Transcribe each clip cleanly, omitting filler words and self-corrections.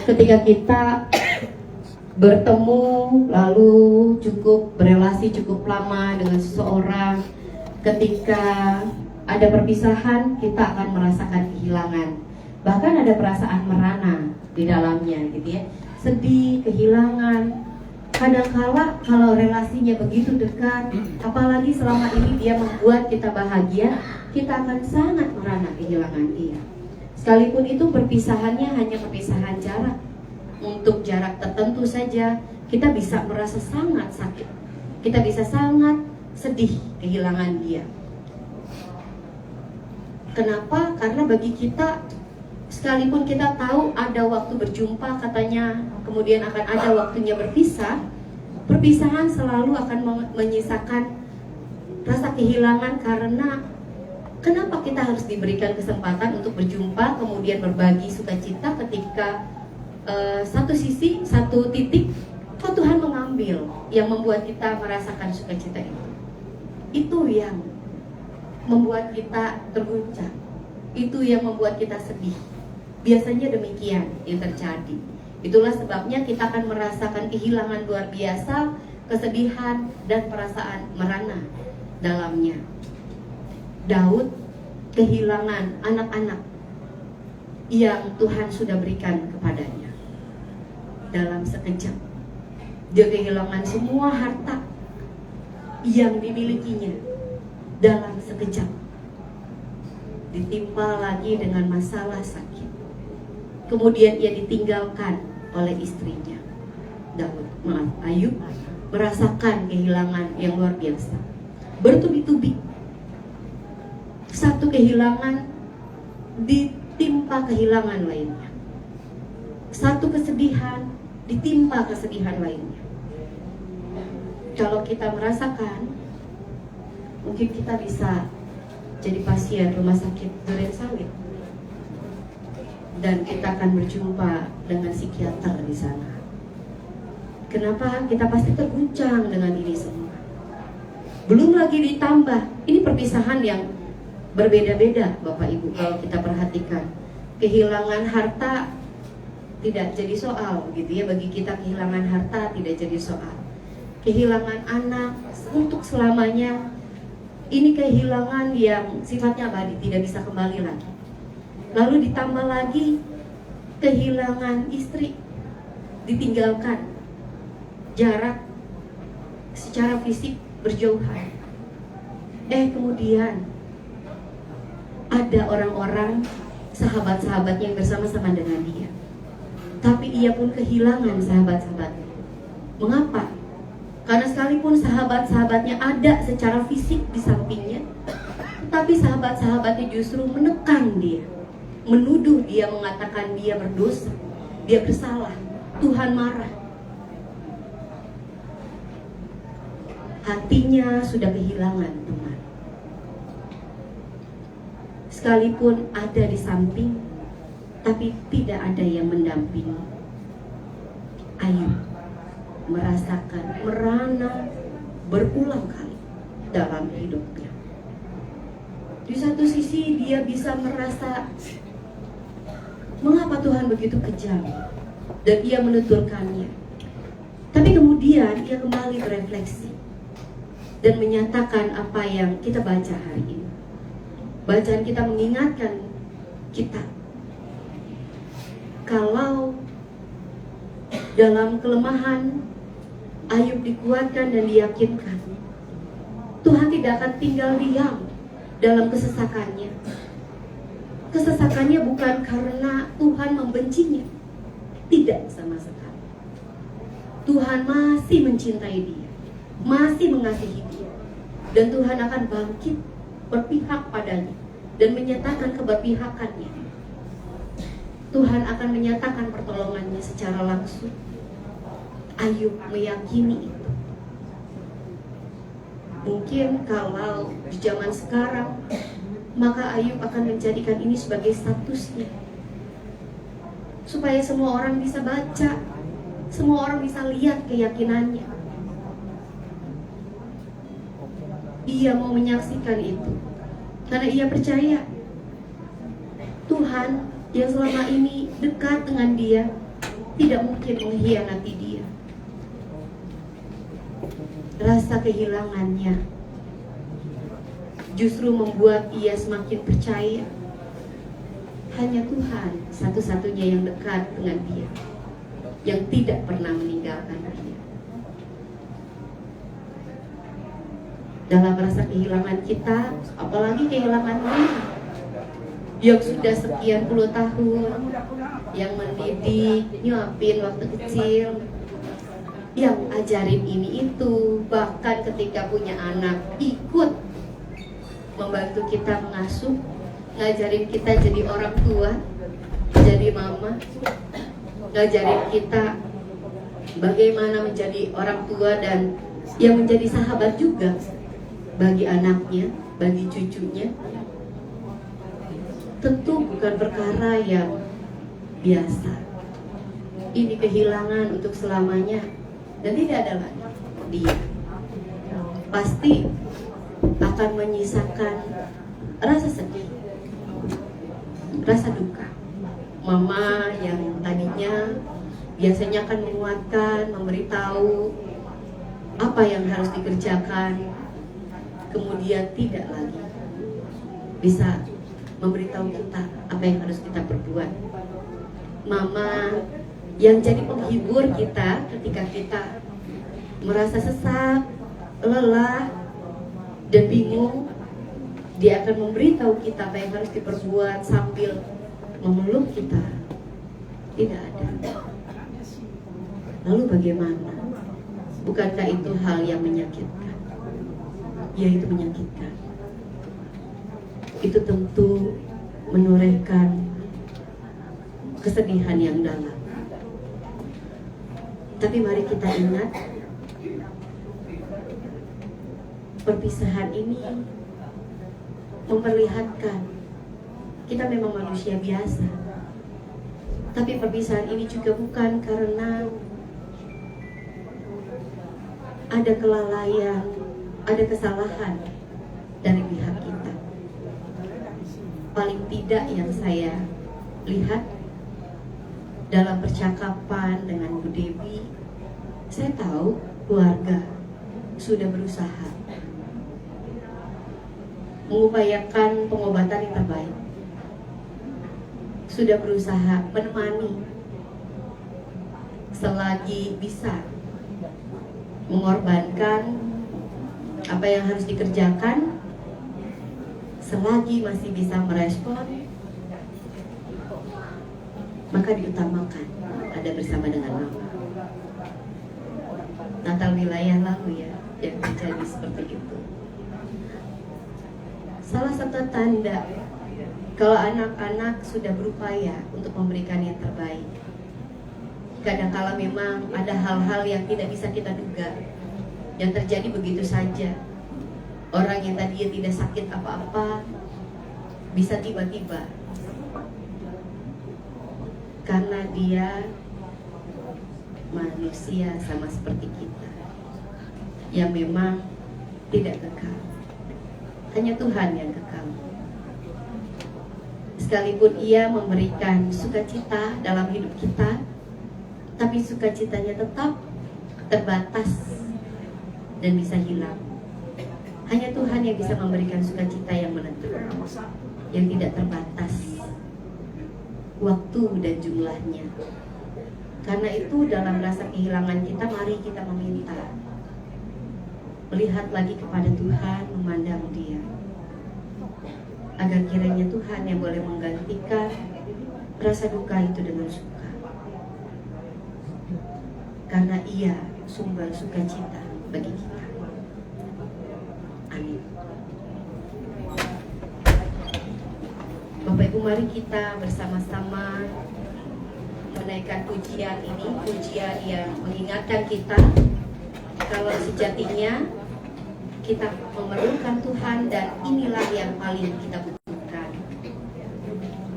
ketika kita bertemu lalu cukup berelasi cukup lama dengan seseorang, ketika ada perpisahan kita akan merasakan kehilangan, bahkan ada perasaan merana di dalamnya gitu ya, sedih, kehilangan. Kadangkala kalau relasinya begitu dekat, apalagi selama ini dia membuat kita bahagia, kita akan sangat merana kehilangan dia. Sekalipun itu perpisahannya hanya perpisahan jarak, untuk jarak tertentu saja kita bisa merasa sangat sakit, kita bisa sangat sedih kehilangan dia. Kenapa? Karena bagi kita, sekalipun kita tahu ada waktu berjumpa katanya, kemudian akan ada waktunya berpisah, perpisahan selalu akan menyisakan rasa kehilangan. Karena kenapa kita harus diberikan kesempatan untuk berjumpa, kemudian berbagi sukacita ketika satu sisi, satu titik, kok Tuhan mengambil yang membuat kita merasakan sukacita itu. Itu yang membuat kita terguncang, itu yang membuat kita sedih. Biasanya demikian yang terjadi. Itulah sebabnya kita akan merasakan kehilangan luar biasa, kesedihan dan perasaan merana dalamnya. Daud kehilangan anak-anak yang Tuhan sudah berikan kepadanya. Dalam sekejap dia kehilangan semua harta yang dimilikinya. Dalam sekejap ditimpa lagi dengan masalah sakit, kemudian ia ditinggalkan oleh istrinya. Ayub merasakan kehilangan yang luar biasa, bertubi-tubi. Satu kehilangan ditimpa kehilangan lainnya, satu kesedihan ditimpa kesedihan lainnya. Kalau kita merasakan, mungkin kita bisa jadi pasien rumah sakit Durensawit, dan kita akan berjumpa dengan psikiater di sana. Kenapa? Kita pasti terguncang dengan ini semua. Belum lagi ditambah, ini perpisahan yang berbeda-beda Bapak Ibu. Kalau kita perhatikan, kehilangan harta tidak jadi soal gitu ya, bagi kita kehilangan harta tidak jadi soal. Kehilangan anak untuk selamanya, ini kehilangan yang sifatnya abadi, tidak bisa kembali lagi. Lalu ditambah lagi kehilangan istri, ditinggalkan, jarak secara fisik berjauhan. Kemudian ada orang-orang, sahabat-sahabat yang bersama-sama dengan dia, tapi ia pun kehilangan sahabat-sahabatnya. Mengapa? Karena sekalipun sahabat-sahabatnya ada secara fisik di sampingnya, tetapi sahabat-sahabatnya justru menekan dia, menuduh dia, mengatakan dia berdosa, dia bersalah, Tuhan marah. Hatinya sudah kehilangan teman. Sekalipun ada di samping, tapi tidak ada yang mendampingi. Ayub merasakan merana berulang kali dalam hidupnya. Di satu sisi dia bisa merasa, mengapa Tuhan begitu kejam, dan ia menuturkannya. Tapi kemudian ia kembali berefleksi dan menyatakan apa yang kita baca hari ini. Bacaan kita mengingatkan kita, kalau dalam kelemahan Ayub dikuatkan dan diyakinkan, Tuhan tidak akan tinggal diam dalam kesesakannya. Kesesakannya bukan karena Tuhan membencinya, tidak sama sekali. Tuhan masih mencintai dia, masih mengasihi dia, dan Tuhan akan bangkit berpihak padanya dan menyatakan keberpihakannya. Tuhan akan menyatakan pertolongannya secara langsung. Ayub meyakini itu. Mungkin kalau di zaman sekarang, maka Ayub akan menjadikan ini sebagai statusnya, supaya semua orang bisa baca, semua orang bisa lihat keyakinannya. Ia mau menyaksikan itu karena ia percaya Tuhan yang selama ini dekat dengan dia, tidak mungkin mengkhianati dia. Rasa kehilangannya justru membuat ia semakin percaya hanya Tuhan satu-satunya yang dekat dengan dia, yang tidak pernah meninggalkan dia. Dalam rasa kehilangan kita, apalagi kehilangan mereka yang sudah sekian puluh tahun, yang mendidik, nyuapin waktu kecil, yang ajarin ini itu, bahkan ketika punya anak ikut membantu kita mengasuh, ngajarin kita jadi orang tua, jadi mama, ngajarin kita bagaimana menjadi orang tua dan yang menjadi sahabat juga bagi anaknya, bagi cucunya. Tentu bukan perkara yang biasa. Ini kehilangan untuk selamanya dan tidak ada lagi dia. Pasti akan menyisakan rasa sedih, rasa duka. Mama yang tadinya biasanya akan menguatkan, memberitahu apa yang harus dikerjakan, kemudian tidak lagi bisa memberitahu kita apa yang harus kita perbuat. Mama yang jadi penghibur kita ketika kita merasa sesak, lelah, dan bingung, dia akan memberitahu kita apa yang harus diperbuat sambil memeluk kita. Tidak ada. Lalu bagaimana? Bukankah itu hal yang menyakitkan? Ya, itu menyakitkan. Itu tentu menorehkan kesedihan yang dalam. Tapi mari kita ingat, perpisahan ini memperlihatkan kita memang manusia biasa. Tapi perpisahan ini juga bukan karena ada kelalaian, ada kesalahan dari pihak kita. Paling tidak yang saya lihat dalam percakapan dengan Bu Dewi, saya tahu keluarga sudah berusaha mengupayakan pengobatan yang terbaik, sudah berusaha menemani selagi bisa, mengorbankan apa yang harus dikerjakan selagi masih bisa merespon, maka diutamakan ada bersama dengan Mama. Natal wilayah lalu ya yang terjadi seperti itu. Salah satu tanda kalau anak-anak sudah berupaya untuk memberikan yang terbaik. Kadang-kala memang ada hal-hal yang tidak bisa kita duga, yang terjadi begitu saja. Orang yang tadinya tidak sakit apa-apa bisa tiba-tiba karena dia manusia sama seperti kita yang memang tidak kekal. Hanya Tuhan yang kekal. Sekalipun Ia memberikan sukacita dalam hidup kita, tapi sukacitanya tetap terbatas dan bisa hilang. Hanya Tuhan yang bisa memberikan sukacita yang menentukan, yang tidak terbatas waktu dan jumlahnya. Karena itu dalam rasa kehilangan kita, mari kita meminta, melihat lagi kepada Tuhan, memandang Dia, agar kiranya Tuhan yang boleh menggantikan rasa duka itu dengan suka. Karena Ia sumber sukacita bagi kita. Amin. Bapak Ibu, mari kita bersama-sama menaikkan pujian ini, pujian yang mengingatkan kita kalau sejatinya kita memerlukan Tuhan dan inilah yang paling kita butuhkan.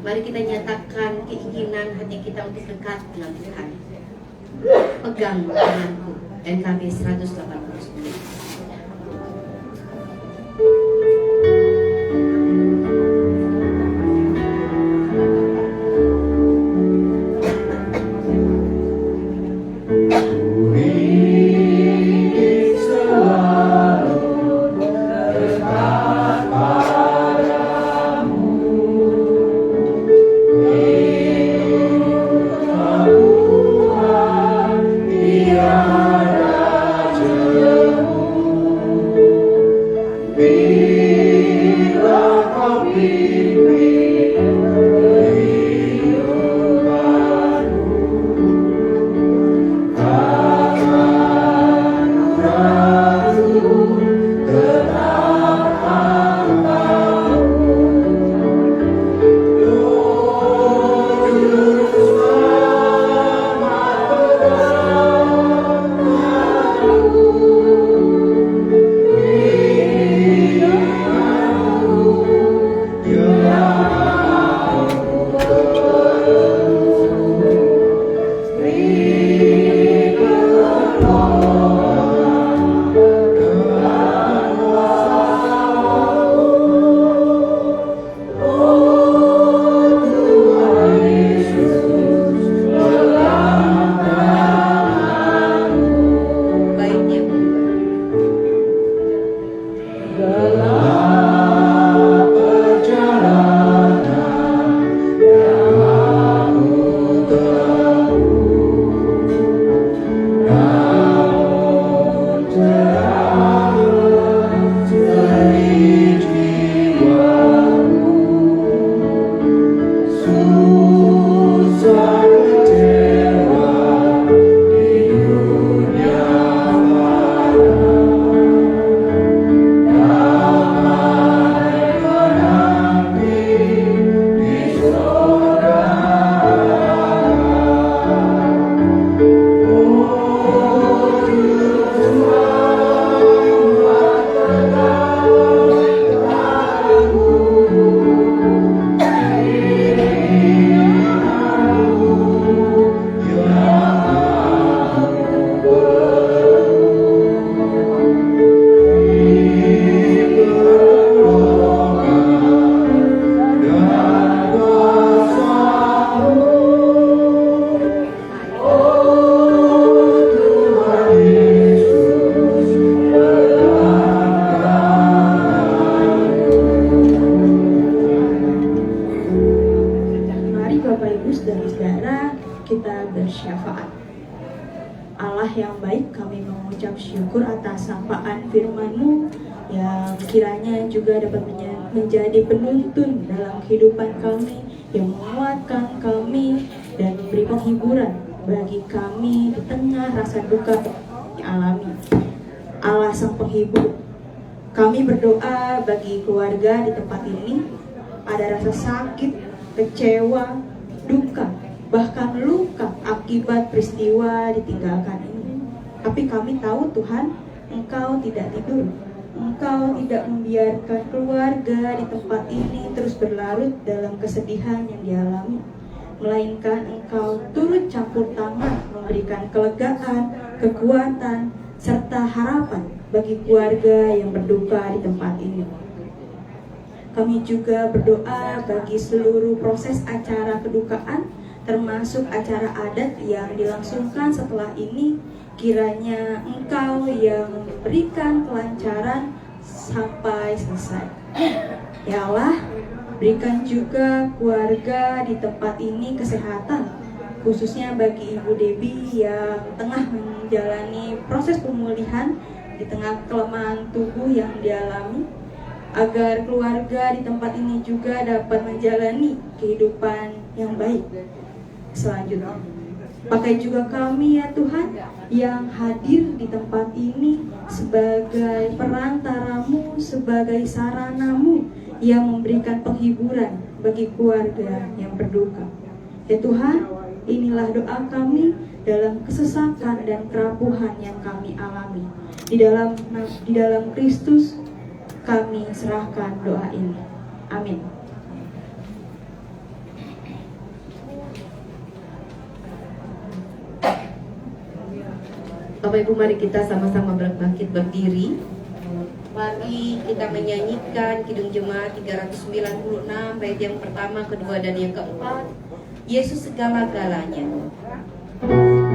Mari kita nyatakan keinginan hati kita untuk dekat dengan Tuhan. Pegang tanganku, NKB 189. syafaat. Allah yang baik, kami mengucap syukur atas sapaan firman-Mu yang kiranya juga dapat menjadi penuntun dalam kehidupan kami, yang menguatkan kami dan memberi penghiburan bagi kami di tengah rasa duka yang alami. Allah sang penghibur, kami berdoa bagi keluarga di tempat ini, ada rasa sakit, kecewa, duka, bahkan luka akibat peristiwa ditinggalkan ini. Tapi kami tahu Tuhan, Engkau tidak tidur. Engkau tidak membiarkan keluarga di tempat ini terus berlarut dalam kesedihan yang dialami, melainkan Engkau turut campur tangan memberikan kelegaan, kekuatan, serta harapan bagi keluarga yang berduka di tempat ini. Kami juga berdoa bagi seluruh proses acara kedukaan, termasuk acara adat yang dilangsungkan setelah ini. Kiranya Engkau yang memberikan kelancaran sampai selesai. Ya Allah, berikan juga keluarga di tempat ini kesehatan, khususnya bagi Ibu Debbie yang tengah menjalani proses pemulihan di tengah kelemahan tubuh yang dialami, agar keluarga di tempat ini juga dapat menjalani kehidupan yang baik selanjutnya. Pakai juga kami ya Tuhan yang hadir di tempat ini sebagai perantara-Mu, sebagai sarana-Mu yang memberikan penghiburan bagi keluarga yang berduka. Ya Tuhan, inilah doa kami dalam kesesakan dan kerapuhan yang kami alami. Di dalam Kristus kami serahkan doa ini. Amin. Bapak Ibu, mari kita sama-sama bangkit berdiri. Mari kita menyanyikan Kidung Jemaat 396 bait yang pertama, kedua, dan yang keempat, Yesus segala-galanya. Bye.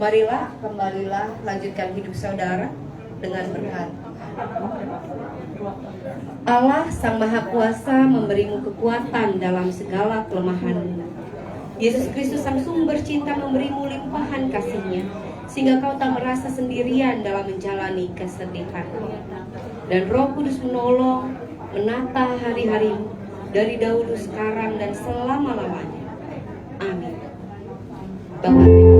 Marilah, kembalilah, lanjutkan hidup saudara dengan berkat. Allah Sang Maha Kuasa memberimu kekuatan dalam segala kelemahanmu. Yesus Kristus Sang Sumber Cinta memberimu limpahan kasih-Nya, sehingga kau tak merasa sendirian dalam menjalani kesedihan. Dan Roh Kudus menolong, menata hari-harimu dari dahulu, sekarang, dan selama-lamanya. Amin. Bapak